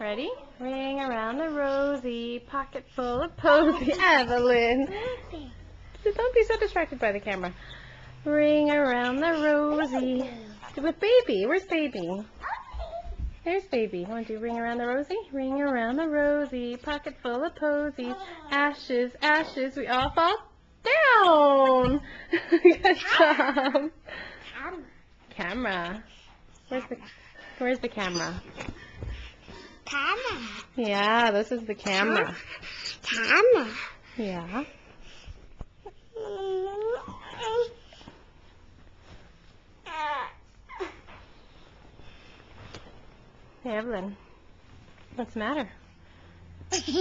Ready? Ring around the rosy, pocket full of posy. Evelyn! Don't be so distracted by the camera. Ring around the rosy. With baby. Where's baby? There's baby. Want to ring around the rosy? Ring around the rosy, pocket full of posies. Ashes, ashes, we all fall down. Good job. Camera. Where's the camera? Camera. Yeah, this is the camera. Camera. Yeah. Hey, Evelyn. What's the matter? What do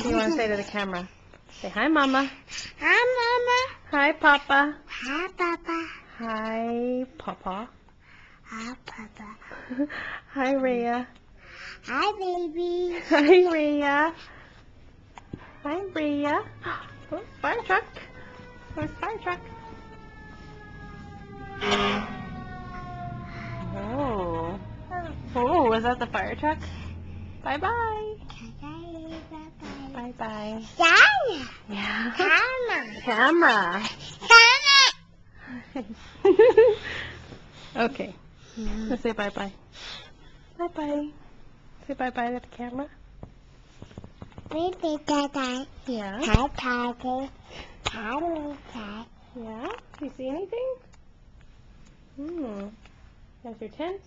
you want to say to the camera? Say hi, Mama. Hi, Mama. Hi, Papa. Hi, Papa. Hi, Papa. Hi, Papa. Hi, Rhea. Hi, baby. Hi, Rhea. Hi, Rhea. Oh, fire truck. Where's the fire truck? Oh. Oh, was that the fire truck? Bye-bye. Bye-bye. Camera. Yeah. Camera. Camera. Camera. Okay. Let's say bye-bye. Bye-bye. Say bye-bye to the camera. Baby, Dada. Yeah. Hi, Papa. Hi, Lisa. Yeah? Do you see anything? There's your tent.